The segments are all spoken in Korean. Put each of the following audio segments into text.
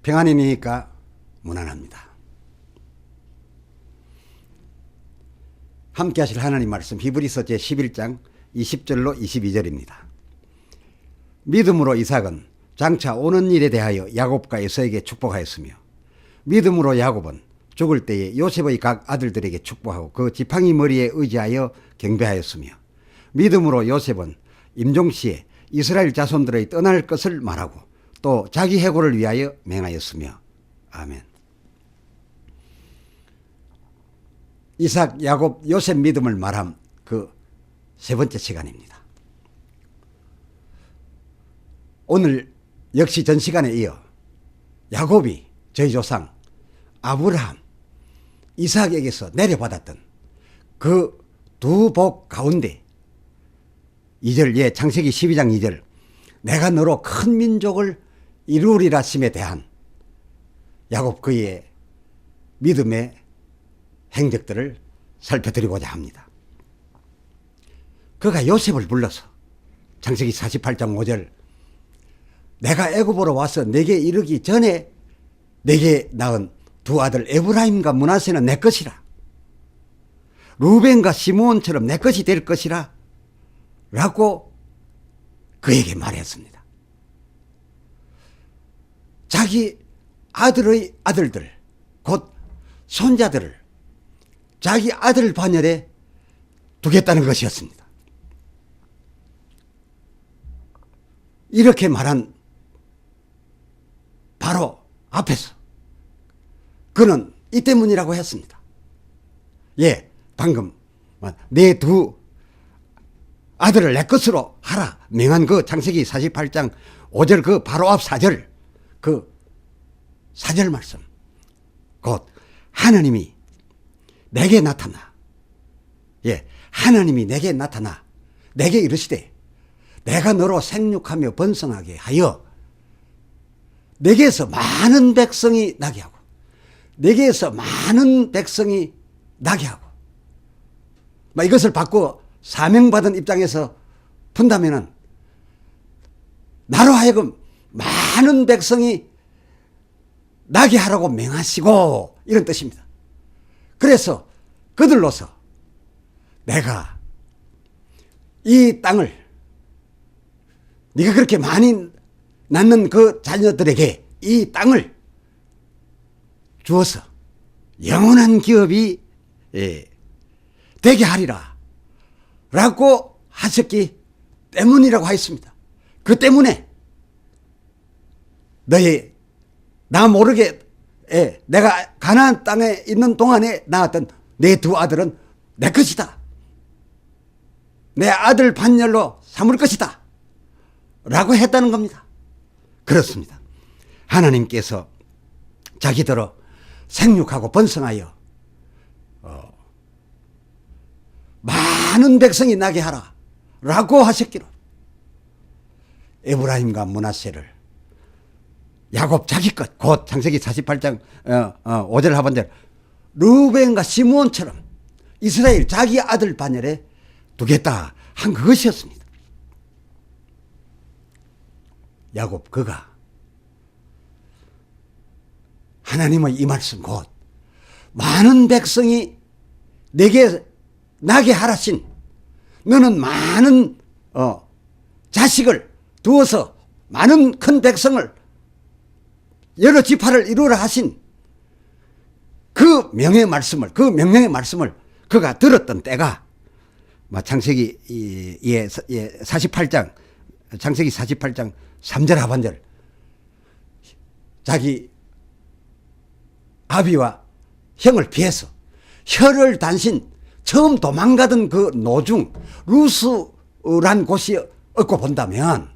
평안이니까 무난합니다. 함께 하실 하나님 말씀 히브리서 제11장 20절로 22절입니다. 믿음으로 이삭은 장차 오는 일에 대하여 야곱과 에서에게 축복하였으며 믿음으로 야곱은 죽을 때에 요셉의 각 아들들에게 축복하고 그 지팡이 머리에 의지하여 경배하였으며 믿음으로 요셉은 임종시에 이스라엘 자손들의 떠날 것을 말하고 또 자기 해고를 위하여 맹하였으며. 아멘. 이삭, 야곱, 요셉 믿음을 말한 그 세 번째 시간입니다. 오늘 역시 전 시간에 이어 야곱이 저희 조상 아브라함, 이삭에게서 내려받았던 그 두 복 가운데 2절, 창세기 12장 2절, 내가 너로 큰 민족을 이루리라 심에 대한 야곱 그의 믿음의 행적들을 살펴드리고자 합니다. 그가 요셉을 불러서 창세기 48장 5절, 내가 애굽으로 와서 내게 이르기 전에 내게 낳은 두 아들 에브라임과 므낫세는 내 것이라, 루벤과 시므온처럼 내 것이 될 것이라 라고 그에게 말했습니다. 자기 아들의 아들들, 곧 손자들을 자기 아들 반열에 두겠다는 것이었습니다. 이렇게 말한 바로 앞에서 그는 이 때문이라고 했습니다. 방금 내 두 아들을 내 것으로 하라 명한 그 창세기 48장 5절 그 바로 앞 4절, 그 4절 말씀, 곧 하나님이 내게 나타나, 하나님이 내게 나타나 내게 이르시되 내가 너로 생육하며 번성하게 하여 내게서 많은 백성이 나게 하고 내게서 많은 백성이 나게 하고, 이것을 받고 사명받은 입장에서 푼다면은 나로 하여금 많은 백성이 나게 하라고 명하시고, 이런 뜻입니다. 그래서 그들로서 내가 이 땅을, 네가 그렇게 많이 낳는 그 자녀들에게 이 땅을 주어서 영원한 기업이 되게 하리라 라고 하셨기 때문이라고 하였습니다. 그 때문에 너희 나 모르게 내가 가나안 땅에 있는 동안에 낳았던 내 두 아들은 내 것이다, 내 아들 반열로 삼을 것이다 라고 했다는 겁니다. 그렇습니다. 하나님께서 자기들로 생육하고 번성하여 많은 백성이 나게 하라 라고 하셨기로 에브라임과 므낫세를 야곱 자기 것, 곧 창세기 48장 5절 하반절 루벤과 시므온처럼 이스라엘 자기 아들 반열에 두겠다 한 그것이었습니다. 야곱 그가 하나님의 이 말씀, 곧 많은 백성이 내게 나게 하라신, 너는 많은 자식을 두어서 많은 큰 백성을 여러 지파를 이루라 하신 그 명의 말씀을, 그 명령의 말씀을 그가 들었던 때가 창세기 48장, 창세기 48장 3절 하반절, 자기 아비와 형을 피해서 혀를 단신 처음 도망가던 그 노중 루스란 곳이 없고 본다면,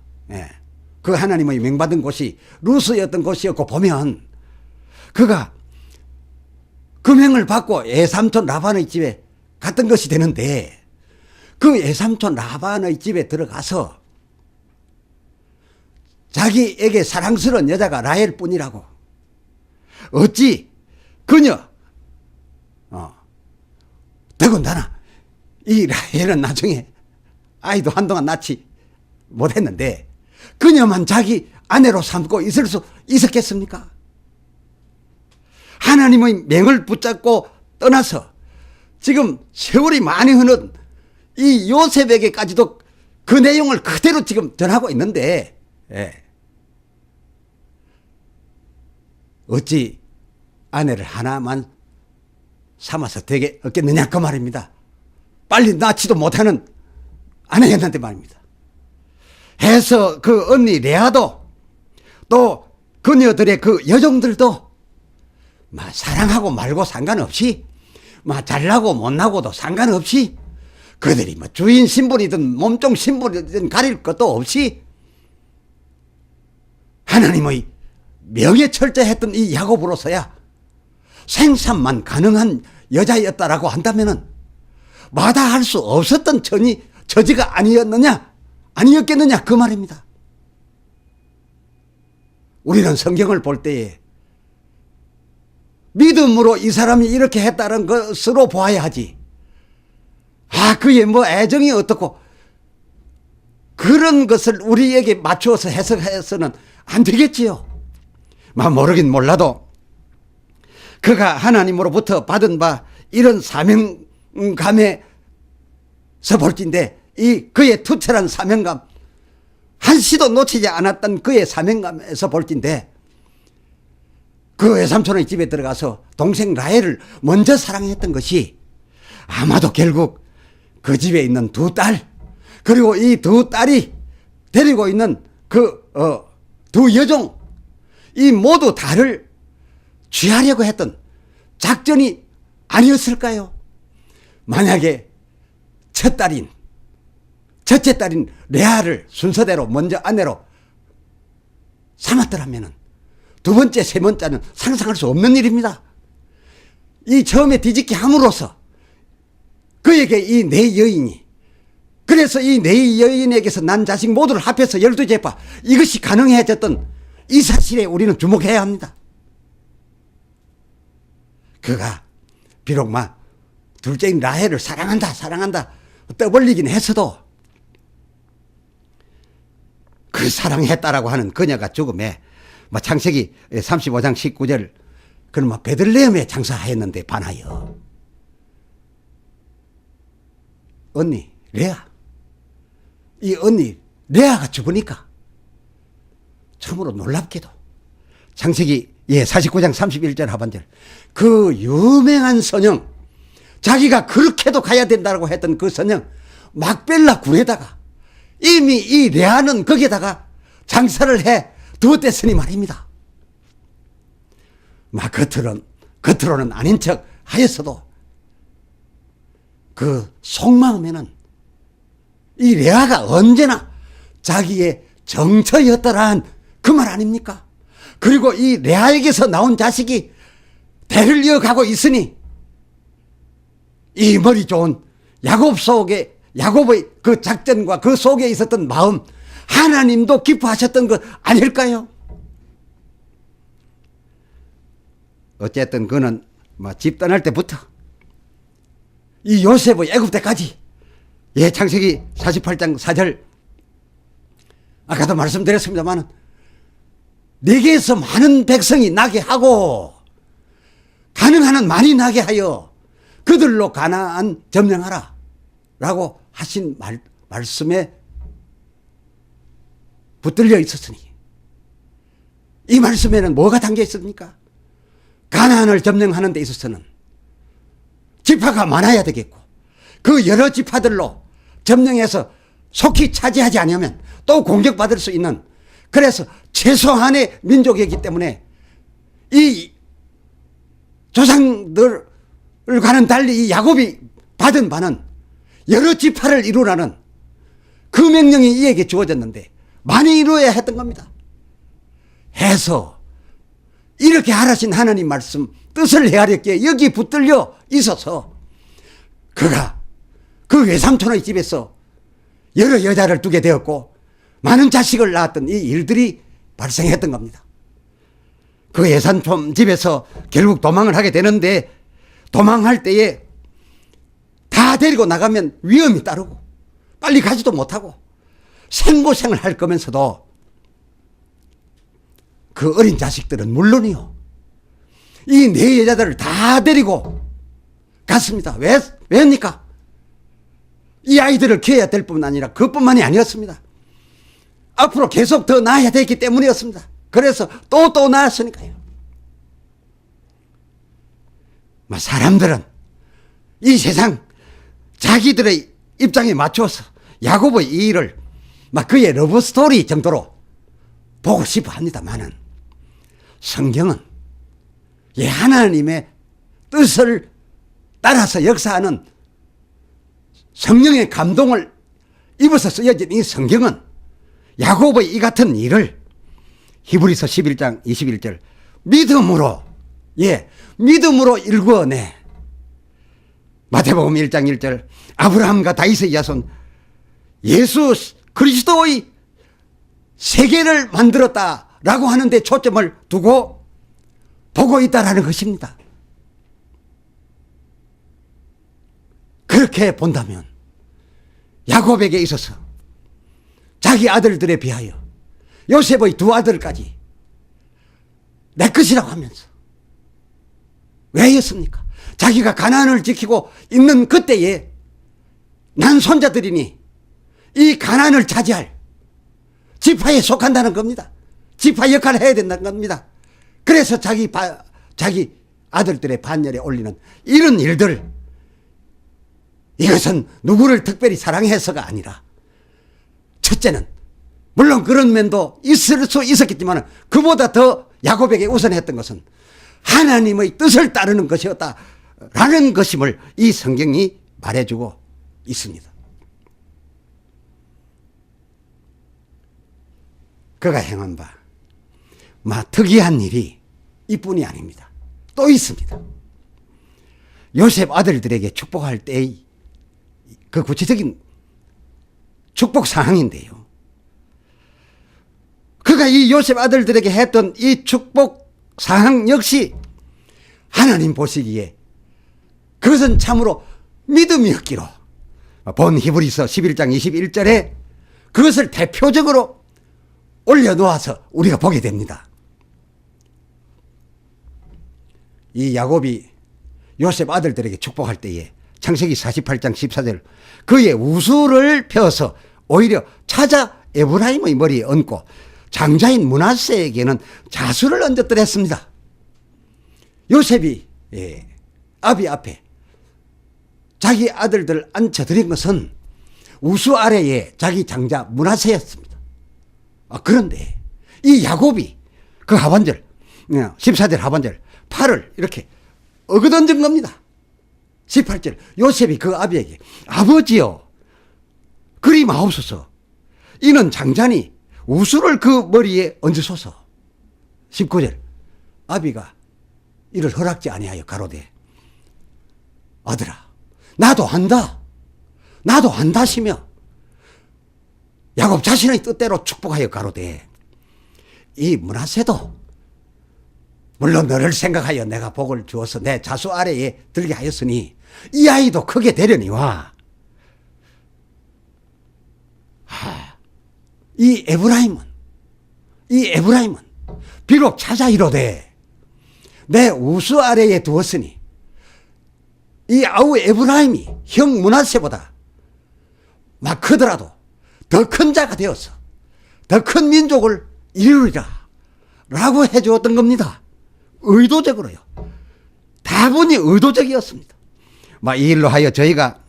그 하나님의 명받은 곳이 루스였던 곳이었고 보면, 그가 금행을 받고 애삼촌 라반의 집에 갔던 것이 되는데, 그 애삼촌 라반의 집에 들어가서 자기에게 사랑스러운 여자가 라헬 뿐이라고, 어찌 그녀 더군다나 이 라헬은 나중에 아이도 한동안 낳지 못했는데 그녀만 자기 아내로 삼고 있을 수 있었겠습니까? 하나님의 명을 붙잡고 떠나서 지금 세월이 많이 흐른 이 요셉에게까지도 그 내용을 그대로 지금 전하고 있는데, 예. 어찌 아내를 하나만 삼아서 되게 없겠느냐 그 말입니다. 빨리 낳지도 못하는 아내였는데 말입니다. 해서 그 언니 레아도 또 그녀들의 그 여종들도 사랑하고 말고 상관없이 잘나고 못나고도 상관없이 그들이 주인 신분이든 몸종 신분이든 가릴 것도 없이 하나님의 명예 철저했던 이 야곱으로서야 생산만 가능한 여자였다라고 한다면은 마다할 수 없었던 처지가 아니었겠느냐 그 말입니다. 우리는 성경을 볼 때에 믿음으로 이 사람이 이렇게 했다는 것으로 보아야 하지. 그의 애정이 어떻고 그런 것을 우리에게 맞추어서 해석해서는 안 되겠지요. 모르긴 몰라도 그가 하나님으로부터 받은 바 이런 사명감에서 볼진데 이 그의 투철한 사명감 한시도 놓치지 않았던 그의 사명감에서 볼진데 그 외삼촌의 집에 들어가서 동생 라헬을 먼저 사랑했던 것이 아마도 결국 그 집에 있는 두 딸 그리고 이 두 딸이 데리고 있는 두 여종 이 모두 다를 취하려고 했던 작전이 아니었을까요? 만약에 첫째 딸인 레아를 순서대로 먼저 아내로 삼았더라면 두 번째, 세 번째는 상상할 수 없는 일입니다. 이 처음에 뒤집기 함으로써 그에게 이 네 여인이 그래서 이 네 여인에게서 난 자식 모두를 합해서 12제파 이것이 가능해졌던 이 사실에 우리는 주목해야 합니다. 그가 비록 둘째인 라헬을 사랑한다 떠벌리긴 했어도 그 사랑했다라고 하는 그녀가 죽음에 창세기 35장 19절 그는 베들레헴에 장사하였는데 반하여 언니 레아 이 언니 레아가 죽으니까 참으로 놀랍게도 창세기 49장 31절 하반절 그 유명한 선영 자기가 그렇게도 가야 된다고 했던 그 선영 막벨라 굴에다가 이미 이 레아는 거기에다가 장사를 해 두었댔으니 말입니다. 겉으로는 아닌 척 하였어도 그 속마음에는 이 레아가 언제나 자기의 정처였더란 그 말 아닙니까? 그리고 이 레아에게서 나온 자식이 대를 이어가고 있으니 이 머리 좋은 야곱의 그 작전과 그 속에 있었던 마음 하나님도 기뻐하셨던 것 아닐까요? 어쨌든 그는 집 떠날 때부터 이 요셉의 애굽 때까지 창세기 48장 4절 아까도 말씀드렸습니다만 네게서 많은 백성이 나게 하고 가능한 한 많이 나게 하여 그들로 가나안 점령하라 라고 하신 말씀에 붙들려 있었으니 이 말씀에는 뭐가 담겨 있습니까? 가나안을 점령하는 데 있어서는 지파가 많아야 되겠고 그 여러 지파들로 점령해서 속히 차지하지 않으면 또 공격받을 수 있는 그래서 최소한의 민족이기 때문에 이 조상들과는 달리 이 야곱이 받은 바는 여러 지파를 이루라는 그 명령이 이에게 주어졌는데 많이 이루어야 했던 겁니다. 해서 이렇게 하라신 하나님 말씀 뜻을 헤아렸기에 여기 붙들려 있어서 그가 그 외삼촌의 집에서 여러 여자를 두게 되었고 많은 자식을 낳았던 이 일들이 발생했던 겁니다. 그 외삼촌 집에서 결국 도망을 하게 되는데 도망할 때에 다 데리고 나가면 위험이 따르고 빨리 가지도 못하고 생고생을 할 거면서도 그 어린 자식들은 물론이요 이 네 여자들을 다 데리고 갔습니다. 왜입니까? 이 아이들을 키워야 될 뿐만 아니라 그뿐만이 아니었습니다. 앞으로 계속 더 낳아야 되기 때문이었습니다. 그래서 또 낳았으니까요. 사람들은 이 세상 자기들의 입장에 맞춰서 야곱의 이 일을 그의 러브스토리 정도로 보고 싶어 합니다만은, 성경은 하나님의 뜻을 따라서 역사하는 성령의 감동을 입어서 쓰여진 이 성경은 야곱의 이 같은 일을 히브리서 11장 21절 믿음으로 일구어내. 마태복음 1장 1절 아브라함과 다윗의 자손 예수 그리스도의 세계를 만들었다라고 하는데 초점을 두고 보고 있다라는 것입니다. 그렇게 본다면 야곱에게 있어서 자기 아들들에 비하여 요셉의 두 아들까지 내 것이라고 하면서 왜였습니까? 자기가 가나안을 지키고 있는 그때에 난 손자들이니 이 가나안을 차지할 지파에 속한다는 겁니다. 지파 역할을 해야 된다는 겁니다. 그래서 자기 아들들의 반열에 올리는 이런 일들, 이것은 누구를 특별히 사랑해서가 아니라, 첫째는 물론 그런 면도 있을 수 있었겠지만 그보다 더 야곱에게 우선했던 것은 하나님의 뜻을 따르는 것이었다라는 것임을 이 성경이 말해주고 있습니다. 그가 행한 바 특이한 일이 이뿐이 아닙니다. 또 있습니다. 요셉 아들들에게 축복할 때의 그 구체적인 축복 상황인데요. 그가 이 요셉 아들들에게 했던 이 축복 상황 역시 하나님 보시기에 그것은 참으로 믿음이었기로 본 히브리서 11장 21절에 그것을 대표적으로 올려놓아서 우리가 보게 됩니다. 이 야곱이 요셉 아들들에게 축복할 때에 창세기 48장 14절 그의 우수를 펴서 오히려 찾아 에브라임의 머리에 얹고 장자인 므낫세에게는 자수를 얹었더랬습니다. 요셉이 아비 앞에 자기 아들들을 앉혀드린 것은 우수 아래에 자기 장자 므낫세였습니다. 그런데 이 야곱이 그 하반절 14절 하반절 팔을 이렇게 어긋얹은 겁니다. 18절 요셉이 그 아비에게 아버지여 그리 마옵소서 이는 장자니 우수를 그 머리에 얹으소서. 19절 아비가 이를 허락지 아니하여 가로되 아들아 나도 한다시며 야곱 자신의 뜻대로 축복하여 가로되 이 므낫세도 물론 너를 생각하여 내가 복을 주어서 내 자수 아래에 들게 하였으니 이 아이도 크게 되려니와 이 에브라임은 비록 찾아 이르되 내 우수 아래에 두었으니 이 아우 에브라임이 형 므낫세보다 크더라도 더 큰 자가 되어서 더 큰 민족을 이루리라 라고 해주었던 겁니다. 의도적으로요. 다분히 의도적이었습니다. 이 일로 하여 저희가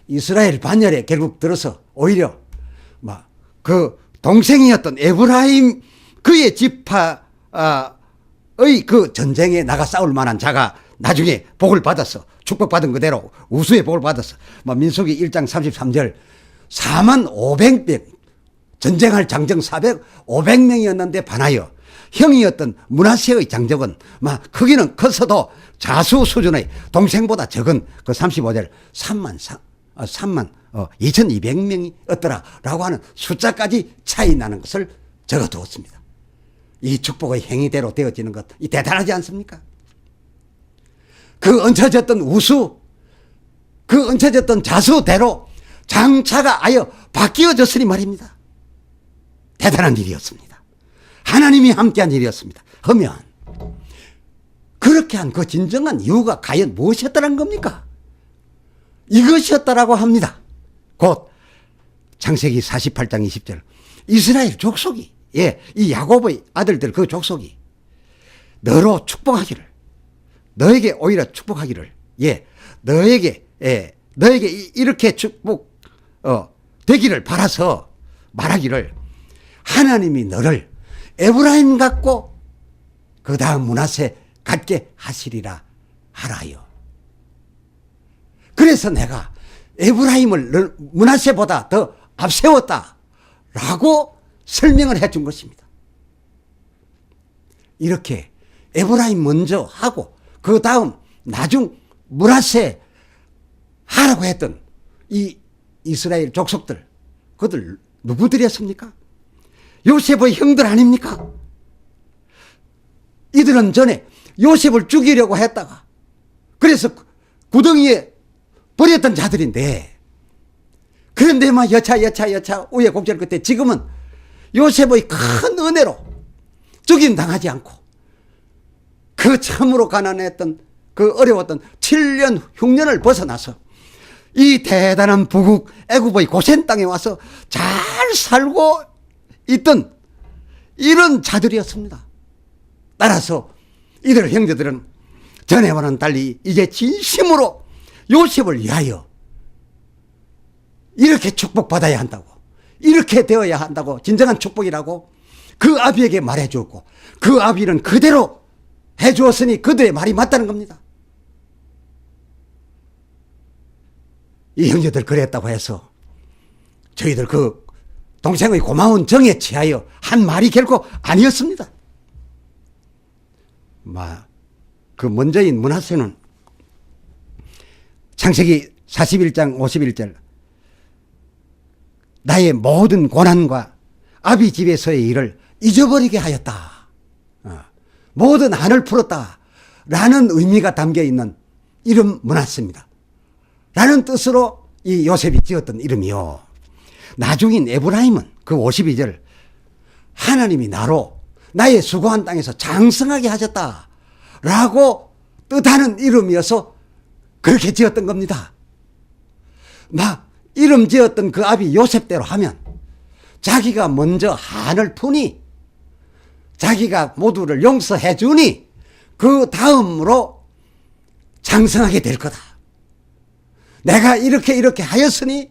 이스라엘 반열에 결국 들어서 오히려 그 동생이었던 에브라임 그의 지파의 그 전쟁에 나가 싸울 만한 자가 나중에 복을 받았어. 축복받은 그대로 우수의 복을 받았어. 민수기 1장 33절 4만 500명 전쟁할 장정 500명이었는데 반하여 형이었던 므낫세의 장적은 크기는 컸어도 자수 수준의 동생보다 적은 그 35절 3만 2,200명이었더라 라고 하는 숫자까지 차이 나는 것을 적어두었습니다. 이 축복의 행위대로 되어지는 것, 이 대단하지 않습니까? 그 얹혀졌던 그 얹혀졌던 자수대로 장차가 아예 바뀌어졌으니 말입니다. 대단한 일이었습니다. 하나님이 함께한 일이었습니다. 하면 그렇게 한 그 진정한 이유가 과연 무엇이었다는 겁니까? 이것이었다라고 합니다. 곧 창세기 48장 20절 이스라엘 족속이 이 야곱의 아들들 그 족속이 너로 축복하기를 너에게 오히려 축복하기를 너에게 이렇게 축복 되기를 바라서 말하기를 하나님이 너를 에브라임 같고 그 다음 므낫세 같게 하시리라 하라요. 그래서 내가 에브라임을 므낫세보다 더 앞세웠다라고 설명을 해준 것입니다. 이렇게 에브라임 먼저 하고 그 다음 나중 므낫세 하라고 했던 이 이스라엘 족속들 그들 누구들이었습니까? 요셉의 형들 아닙니까? 이들은 전에 요셉을 죽이려고 했다가 그래서 구덩이에 버렸던 자들인데 그런데 막 여차 우여곡절 끝에 지금은 요셉의 큰 은혜로 죽임 당하지 않고 그 참으로 가난했던 그 어려웠던 7년 흉년을 벗어나서 이 대단한 북국 애굽의 고센 땅에 와서 잘 살고 있던 이런 자들이었습니다. 따라서 이들 형제들은 전에와는 달리 이제 진심으로 요셉을 위하여 이렇게 축복받아야 한다고 이렇게 되어야 한다고 진정한 축복이라고 그 아비에게 말해주었고 그 아비는 그대로 해주었으니 그들의 말이 맞다는 겁니다. 이 형제들 그랬다고 해서 저희들 그 동생의 고마운 정에 취하여 한 말이 결코 아니었습니다. 그 먼저인 므낫세는 창세기 41장 51절 나의 모든 고난과 아비 집에서의 일을 잊어버리게 하였다. 모든 한을 풀었다. 라는 의미가 담겨있는 이름 므낫세입니다. 라는 뜻으로 이 요셉이 지었던 이름이요. 나중인 에브라임은 그 52절 하나님이 나로 나의 수고한 땅에서 장성하게 하셨다. 라고 뜻하는 이름이어서 그렇게 지었던 겁니다. 이름 지었던 그 아비 요셉대로 하면 자기가 먼저 한을 푸니 자기가 모두를 용서해 주니 그 다음으로 장성하게 될 거다. 내가 이렇게 하였으니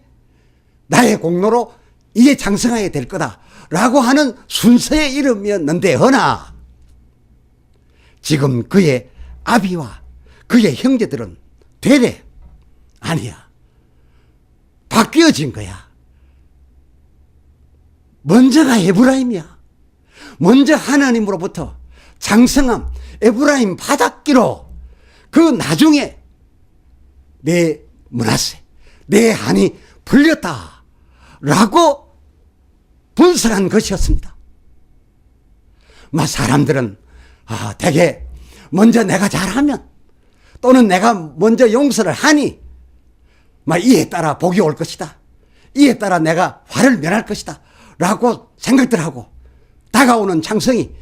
나의 공로로 이게 장성하게 될 거다. 라고 하는 순서의 이름이었는데 허나 지금 그의 아비와 그의 형제들은 되레 아니야. 바뀌어진 거야. 먼저가 에브라임이야. 먼저 하나님으로부터 장성함 에브라임 받았기로 그 나중에 내 므낫세 내 한이 풀렸다 라고 분석한 것이었습니다. 사람들은 대개 먼저 내가 잘하면 또는 내가 먼저 용서를 하니 이에 따라 복이 올 것이다. 이에 따라 내가 화를 면할 것이다. 라고 생각들 하고 다가오는 장성이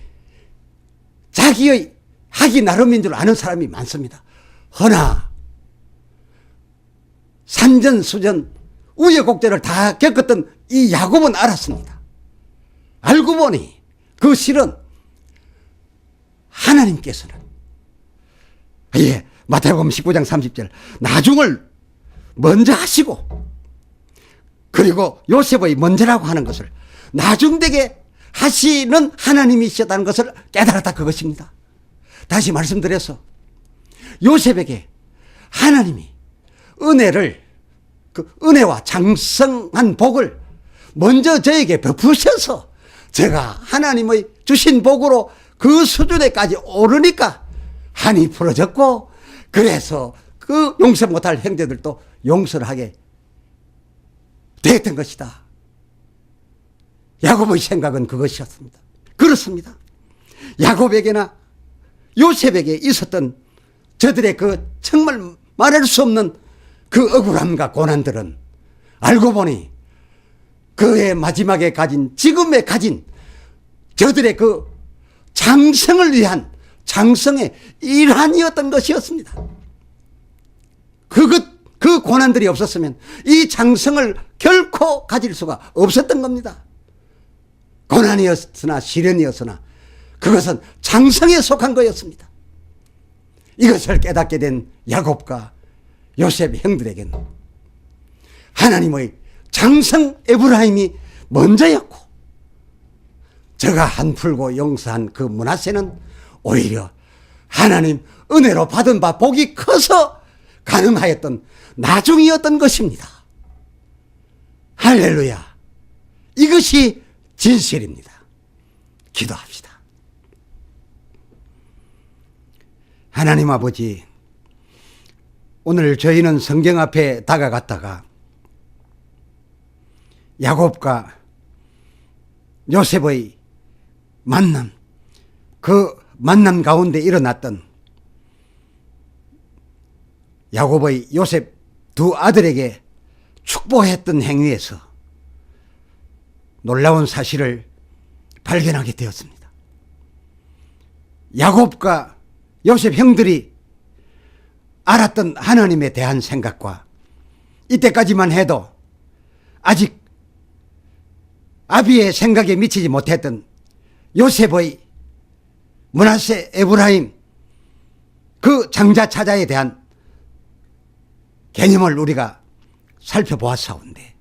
자기의 하기 나름인 줄 아는 사람이 많습니다. 허나 산전수전 우여곡절을 다 겪었던 이 야곱은 알았습니다. 알고 보니 그 실은 하나님께서는 마태복음 19장 30절 나중을 먼저 하시고 그리고 요셉의 먼저라고 하는 것을 나중되게 하시는 하나님이시다는 것을 깨달았다 그것입니다. 다시 말씀드려서 요셉에게 하나님이 그 은혜와 장성한 복을 먼저 저에게 베푸셔서 제가 하나님의 주신 복으로 그 수준에까지 오르니까 한이 풀어졌고 그래서 그 용서 못할 형제들도 용서를 하게 됐던 것이다. 야곱의 생각은 그것이었습니다. 그렇습니다. 야곱에게나 요셉에게 있었던 저들의 그 정말 말할 수 없는 그 억울함과 고난들은 알고 보니 그의 마지막에 가진 지금에 가진 저들의 그 장성을 위한 장성의 일환이었던 것이었습니다. 그 고난들이 없었으면 이 장성을 결코 가질 수가 없었던 겁니다. 고난이었으나 시련이었으나 그것은 장성에 속한 거였습니다. 이것을 깨닫게 된 야곱과 요셉 형들에게는 하나님의 장성 에브라임이 먼저였고, 저가 한풀고 용서한 그 므낫세는 오히려 하나님 은혜로 받은 바 복이 커서 가능하였던 나중이었던 것입니다. 할렐루야. 이것이 진실입니다. 기도합시다. 하나님 아버지, 오늘 저희는 성경 앞에 다가갔다가 야곱과 요셉의 만남, 그 만남 가운데 일어났던 야곱의 요셉 두 아들에게 축복했던 행위에서 놀라운 사실을 발견하게 되었습니다. 야곱과 요셉 형들이 알았던 하나님에 대한 생각과 이때까지만 해도 아직 아비의 생각에 미치지 못했던 요셉의 므낫세 에브라임, 그 장자 차자에 대한 개념을 우리가 살펴보았사온데,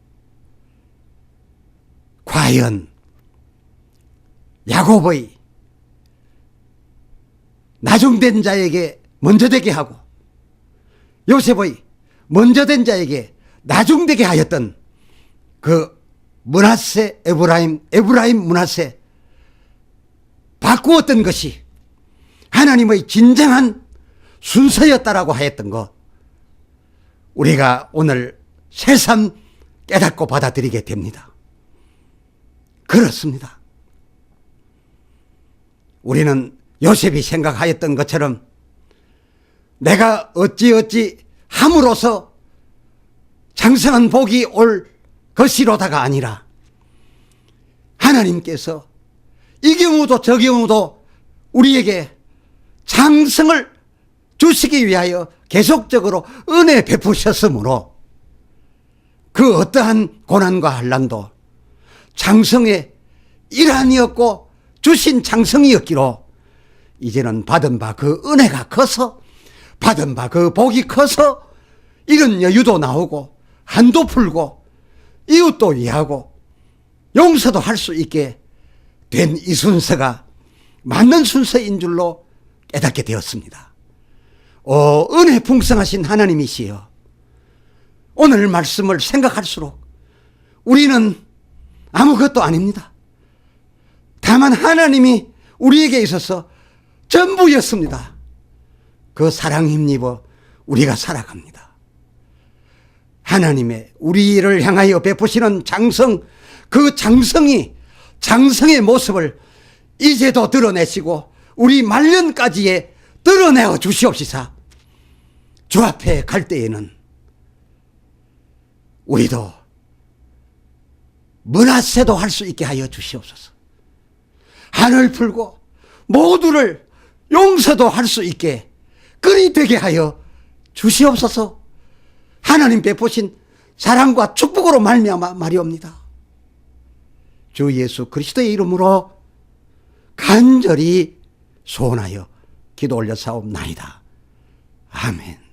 과연 야곱의 나중된 자에게 먼저 되게 하고 요셉의 먼저 된 자에게 나중되게 하였던 그 므낫세 에브라임 므낫세 바꾸었던 것이 하나님의 진정한 순서였다라고 하였던 것, 우리가 오늘 새삼 깨닫고 받아들이게 됩니다. 그렇습니다. 우리는 요셉이 생각하였던 것처럼 내가 어찌 함으로써 장성한 복이 올 것이로다가 아니라 하나님께서 이 경우도 저 경우도 우리에게 장성을 주시기 위하여 계속적으로 은혜 베푸셨으므로 그 어떠한 고난과 환난도 장성의 일환이었고 주신 장성이었기로 이제는 받은 바 그 은혜가 커서, 받은 바 그 복이 커서 이런 여유도 나오고 한도 풀고 이웃도 이해하고 용서도 할 수 있게 된 이 순서가 맞는 순서인 줄로 깨닫게 되었습니다. 은혜 풍성하신 하나님이시여, 오늘 말씀을 생각할수록 우리는 아무것도 아닙니다. 다만 하나님이 우리에게 있어서 전부였습니다. 그 사랑 힘입어 우리가 살아갑니다. 하나님의 우리를 향하여 베푸시는 장성, 그 장성이, 장성의 모습을 이제도 드러내시고 우리 말년까지에 드러내어 주시옵시사. 주 앞에 갈 때에는 우리도 므낫세도 할 수 있게 하여 주시옵소서. 한을 풀고 모두를 용서도 할 수 있게 그리 되게 하여 주시옵소서. 하나님 베푸신 사랑과 축복으로 말미암아 말이옵니다. 주 예수 그리스도의 이름으로 간절히 소원하여 기도 올려 사옵나이다. 아멘.